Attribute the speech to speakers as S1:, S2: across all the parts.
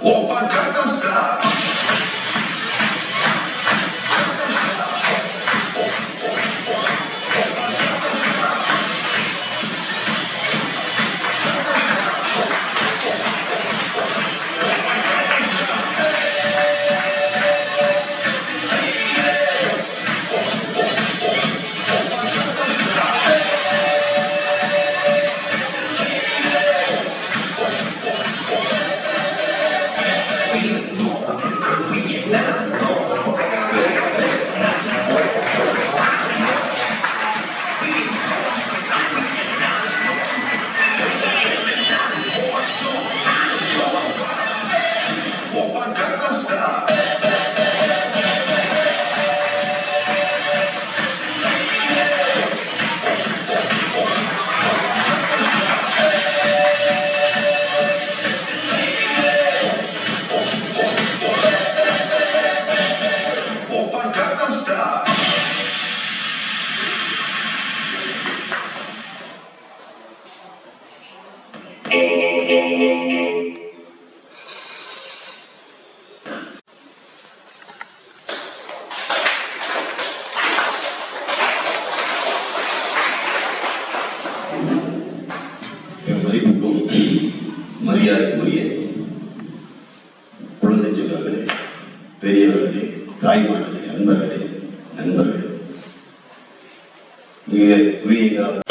S1: Опа, Gangnam Style. Опа, Gangnam Style. Опа, Gangnam Style. மதிப்புக்கும் மரியாதைக்குரிய குழந்தை செல்வர்களே, பெரியவர்களே, தாய்மார்களே, நண்பர்களே, மிக குறுகிய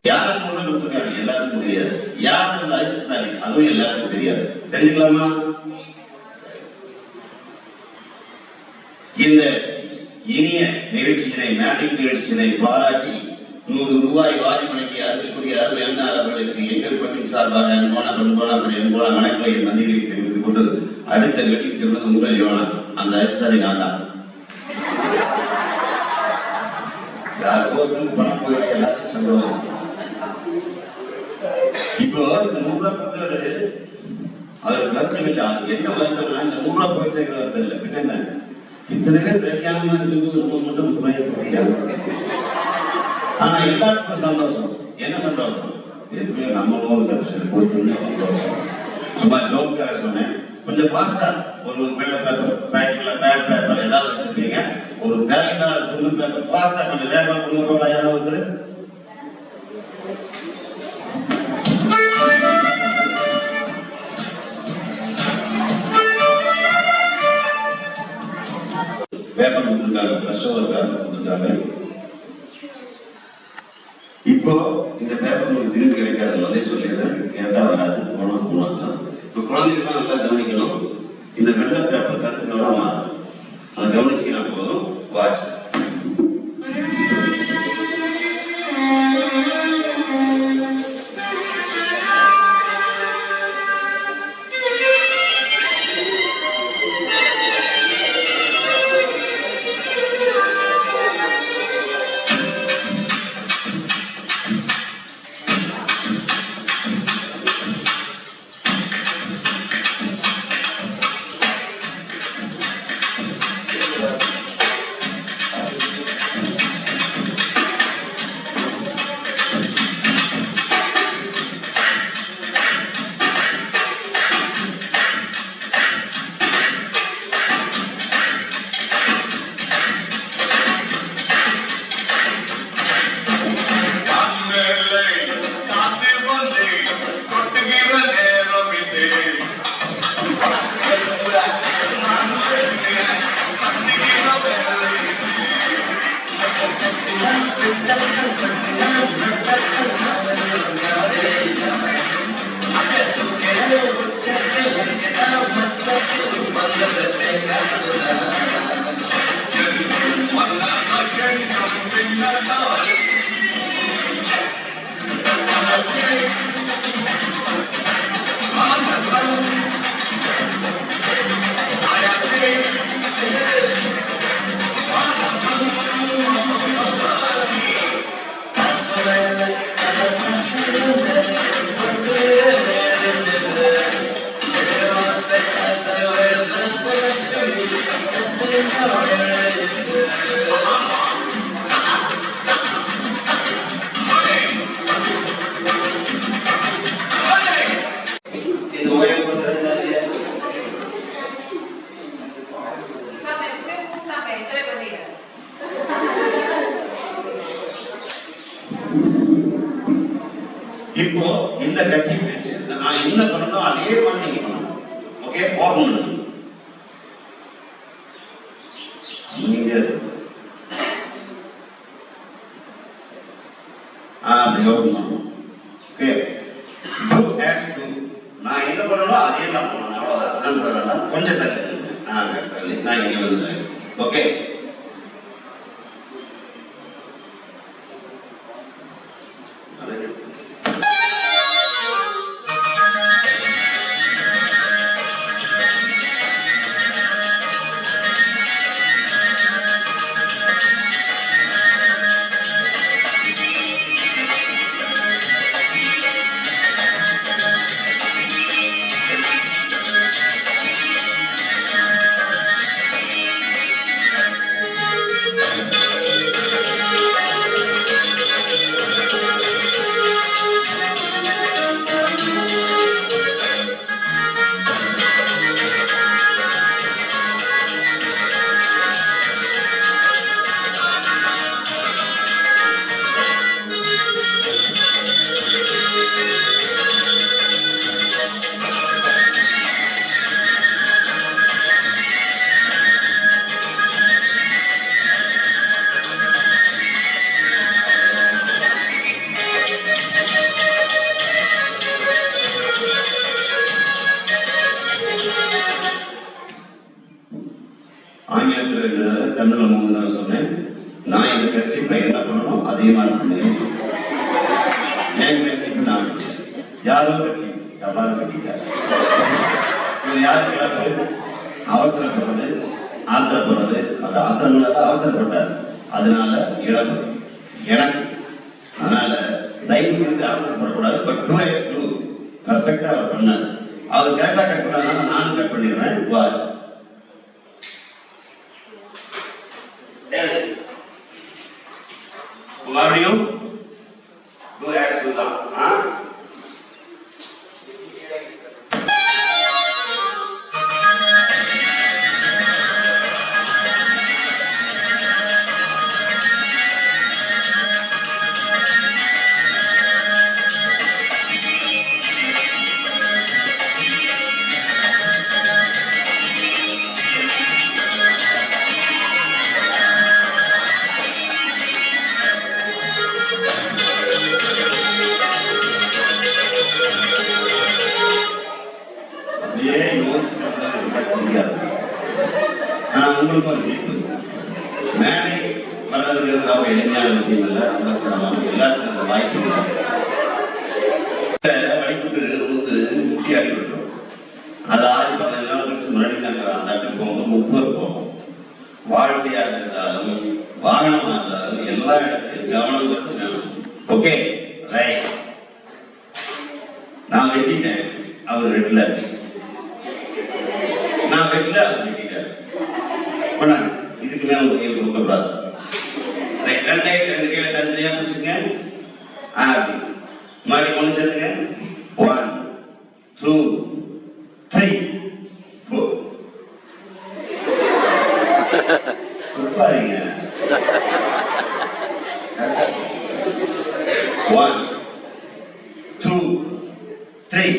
S1: யாருக்கு கொண்டு கொடுத்துருக்காங்க எல்லாருக்கும் தெரியாது. யாருக்கு அந்த அதிர்ஷ்டசாலி அதுவும் எல்லாருக்கும் தெரியாது. தெரிஞ்சுக்கலாமா? இந்த இனிய நிகழ்ச்சியினை மேஜிக் நிகழ்ச்சியினை பாராட்டி 100 ரூபாய் வாரிமனைக்கு அருமைக்குரிய அருமையான அவர்களுக்கு எங்கள் பட்டின் சார்பாக அன்பான வணக்கங்களை நன்றிகளை தெரிவித்துக் கொண்டு அடுத்த நிகழ்ச்சிக்கு செல்வது உங்கள் யோனா. அந்த அதிர்ஷ்டசாலி நான் தான். பணம் போயிடுச்சு, எல்லாருக்கும் சந்தோஷம். இப்போ இந்த 100 ரூபாய் கொடுத்தது அவருக்கு வருத்தம் இல்லை. என்ன வருத்தம்னா இந்த 100 ரூபாய் போய் சேர்க்கிற வருத்தம் இல்லை. பின்ன என்ன இத்தனை பேர் வைக்காம இருக்கு ரொம்ப மட்டும் முடியாது. ஆனா எல்லாருக்கும் சந்தோஷம். என்ன சந்தோஷம்? எப்படியோ நம்மளும் கொடுத்து சந்தோஷம். சும்மா ஜோக்காக சொன்னேன். கொஞ்சம் பாஸ்டா ஒரு வெள்ளை பேப்பர் பேக்கெட்ல பேட் பேப்பர் ஏதாவது வச்சிருக்கீங்க, ஒரு தேவையான துணி பேப்பர் பாஸ்டா கொஞ்சம் வேகமா கொடுங்க. யாராவது பேப்பர் கொடுத்துருக்காங்க, ஃப்ரெஷ்ஷாக ஒரு பேப்பர் கொடுத்துருக்காங்க. இப்போ இந்த பேப்பர் உங்களுக்கு திரும்பி கிடைக்காது, அதே சொல்லிடுறேன். கேட்டா வராது, போனா இப்போ குழந்தைகள்லாம் நல்லா கவனிக்கணும். இந்த வெள்ளை பேப்பர் கருத்துக்களோட மாறும், அதை கவனிச்சிங்கன்னா போதும். வாட்ச் இப்போ இந்த கட்சி பிரிச்சு நான் என்ன பண்ணணும் அதே மாதிரி நீங்க பண்ணணும். ஓகே, போகணும். நீங்க ஓகே, நான் என்ன பண்ணணும் அதே தான் பண்ணணும். அவ்வளவுதான், கொஞ்சம் தள்ளி நான் இங்க வந்து. ஓகே, ஆங்கிலத்தில் தமிழ்ல 3 தடவை சொன்னேன். நான் இந்த கட்சிப்பை என்ன பண்ணணும் அதிகமாக பண்ணேன். என் கட்சிக்கு நான் யாரோ கட்சி தவறு கட்டிட்டார். யாருக்கு அவசரப்படுறது ஆத்திரப்படுறது, அந்த ஆத்திரங்களாக அவசரப்பட்டார், அதனால இழப்பு எனக்கு. அதனால தயவு செய்து அவசரப்படக்கூடாது. பட் 2x2 பர்ஃபெக்டா அவர் பண்ணார். அவர் கேட்டா கட் பண்ணாதான் நானும் கட் பண்ணிடுறேன். வாட்ச் மறுபடியும் 2x2 தான். உங்களுக்கும் மேடை வர்றதுங்கிறது ரொம்ப எளிமையான விஷயம் இல்லை. ரொம்ப சிரமம். எல்லாருக்கும் அந்த வாய்ப்பு இல்லை. அடிப்பட்டு முட்டி அடிபட்டுரும். அது 6-15 நாள் கழிச்சு முன்னாடி நாங்கள் அந்த இடத்துக்கு போகும்போது 30 போகும். வாழ்க்கையாக இருந்தாலும் வாகனமாக இருந்தாலும் எல்லா இடத்தையும் கவனம் வேணும். Okay right. நான் வெட்டிட்டேன், அவர் வெட்டல. நான் வெட்டல, அவர் வெட்டிட்டார். இதுக்கு மேல ஒரு கையில் கொடுக்கக்கூடாது. ரெண்டு கையில தனித்தனியா பிடிச்சுங்க. மறுபடியும் ஒன்று சேர்த்துங்க. 1 2 3 4 பாருங்க. 1 2 3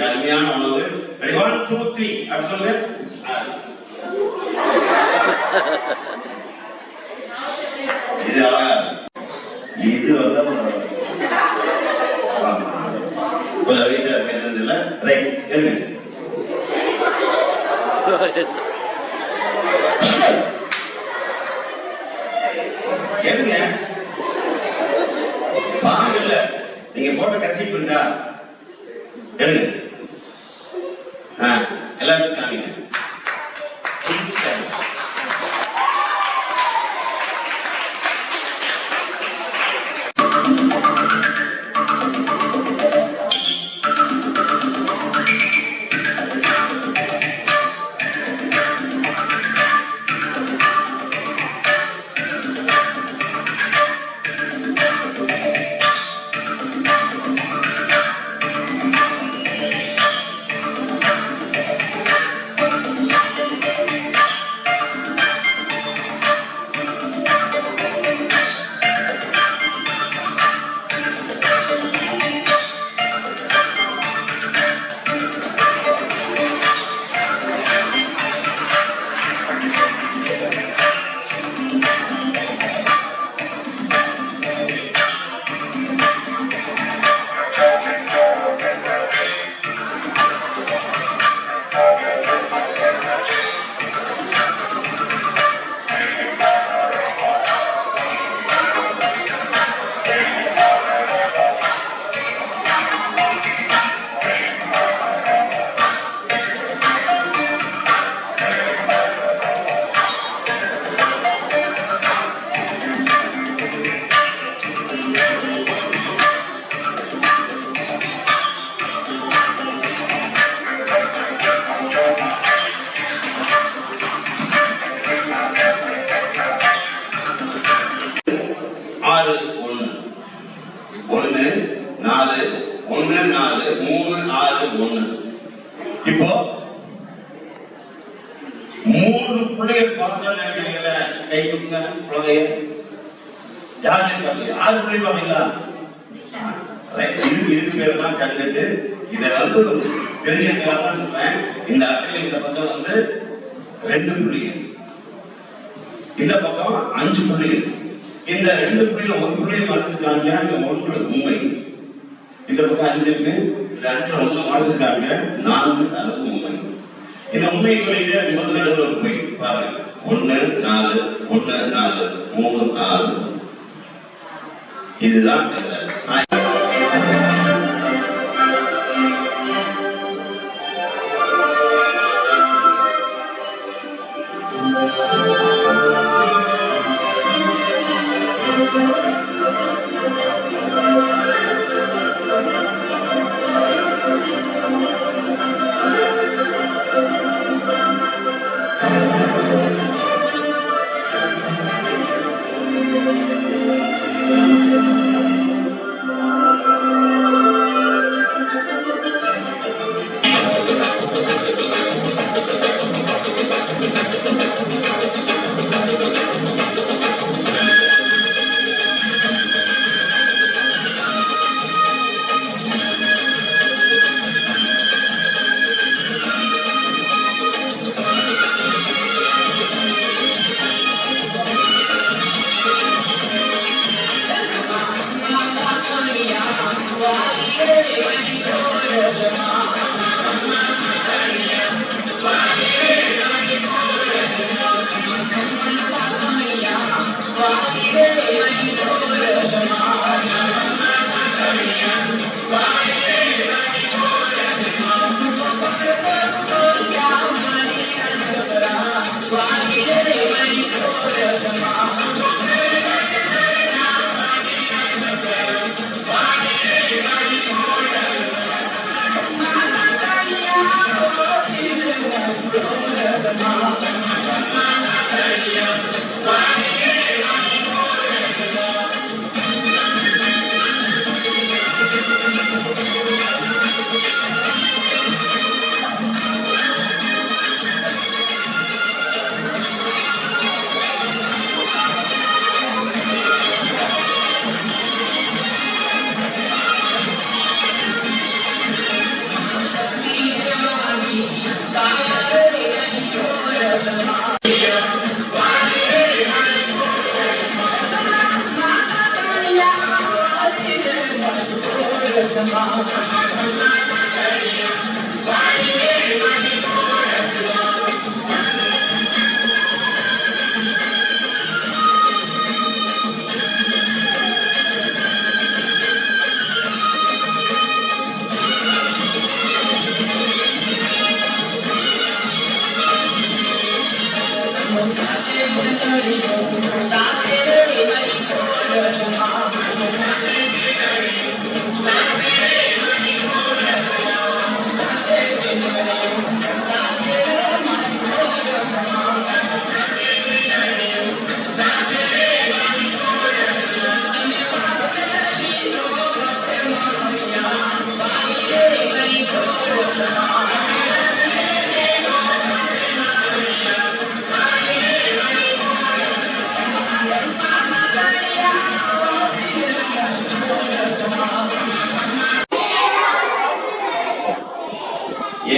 S1: அருமையான உணவு. 1 2 3 அப்படி சொல்லுங்க. இது அழகா இது வீட்டை இருக்கிறது இல்லை. ரைட் எழுங்க. எழுங்க. வாங்க இல்ல நீங்க போட்ட கட்சி இருக்கா எழுங்க. எல்லாருக்கும் காமிங்க. 1 இப்போ 3 பிள்ளைகள் பார்த்தா நினைக்கிறீங்களா? கை தூக்குங்க குழந்தைய. யாருமே பார்க்கல. 6 பிள்ளை பாத்தீங்களா? இதுக்கு பேர் தான் கண்டுட்டு இதை தெரிஞ்சுக்கலாம் தான் சொல்றேன். இந்த அட்டையில் இந்த பக்கம் 2 புள்ளிகள் இந்த பக்கம் 5 புள்ளிகள். இந்த 2 புள்ளியில ஒரு புள்ளியை மறைச்சிருக்காங்க, ஒன்று உண்மை. இந்த பக்கம் 5 இருக்கு, இந்த 5ல 1 மறைச்சிருக்காங்க, 4 அது உண்மை. இந்த உண்மையை சொல்லிட்டு முதல் நடுவில் ஒரு பொய் பாருங்க. 1 4 1 4 3 4. இதுதான்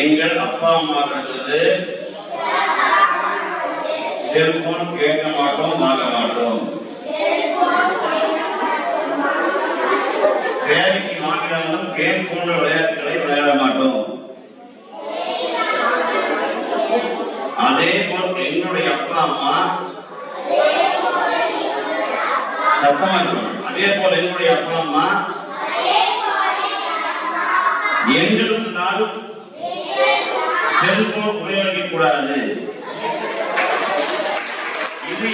S1: எங்கள் அப்பா அம்மா வந்து செல்போன் கேட்க மாட்டோம், வாங்க மாட்டோம். தேவைக்கு வாங்கினாலும் கேம் போன்ற விளையாட்டுகளை விளையாட மாட்டோம். அதே போல் என்னுடைய அப்பா அம்மா சத்தமா இருக்கணும். அதே போல் என்னுடைய அப்பா அம்மா எங்கள் முன்னால் செல்போன் உபயோகிக்க கூடாது. இது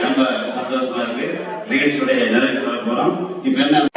S1: நம்ம சந்தோஷமா இருக்கு. நிகழ்ச்சியுடைய நிறைவு போறோம். இப்ப என்ன